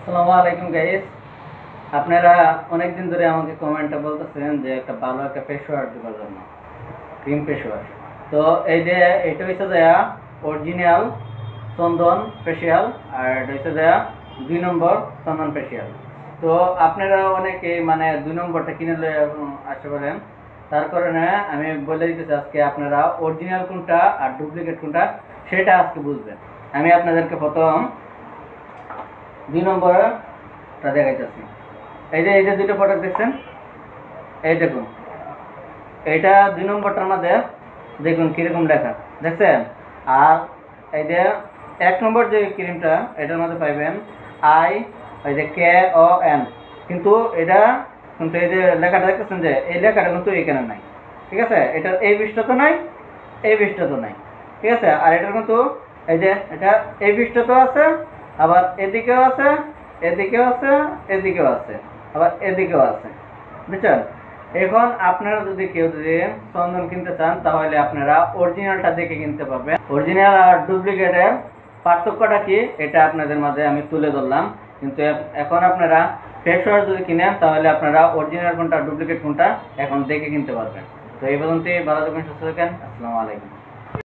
আসসালামু আলাইকুম গাইস। আপনারা অনেক দিন ধরে আমাকে কমেন্টে বলতেছেন যে একটা ভালো একটা ফেস ওয়াশ দেওয়ার জন্য, ক্রিম ফেস ওয়াশ। তো এই যে এটা হচ্ছে দেয়া অরিজিনাল চন্দন ফেসিয়াল, আর এটা হচ্ছে দেয়া 2 নম্বর চন্দন ফেসিয়াল। তো আপনারা অনেকে মানে 2 নম্বরটা কিনে আসতে পারেন। তার কারণে আমি বলে দিতেছি আজকে আপনারা অরিজিনাল কোনটা আর ডুপ্লিকেট কোনটা সেটা আজকে বুঝবেন। আমি আপনাদেরকে প্রথম 2 নম্বরটা দেখাইতেছি। এই যে দুটো প্রোডাক্ট দেখছেন, এই দেখুন, এইটা 2 নম্বরটার মধ্যে দেখুন কিরকম লেখা দেখছেন। আর এই যে 1 নম্বর যে ক্রিমটা এটার মধ্যে পাইবেন আই, এই যে KON, কিন্তু এটা কিন্তু এই যে লেখাটা দেখতেছেন যে এই লেখাটা কিন্তু এখানে নাই, ঠিক আছে। এটার এই পৃষ্ঠা তো নাই, এই পৃষ্ঠা তো নাই, ঠিক আছে। আর এটার কিন্তু এই যে এটা এই পৃষ্ঠা তো আছে, আবার এদিকেও আছে, এদিকেও আছে, এদিকেও আছে, আবার এদিকেও আছে, বুঝছেন। এখন আপনারা যদি কেউ যদি চন্দন কিনতে চান তাহলে আপনারা অরিজিনালটা দেখে কিনতে পারবেন। অরিজিনাল আর ডুপ্লিকেটের পার্থক্যটা কি এটা আপনাদের মাঝে আমি তুলে ধরলাম। কিন্তু এখন আপনারা ফেস ওয়াশ যদি কিনেন তাহলে আপনারা অরিজিনাল কোনটা ডুপ্লিকেট কোনটা এখন দেখে কিনতে পারবেন। তো এই পর্যন্তই, ভালো থাকবেন, সুস্থ থাকেন, আসসালামু আলাইকুম।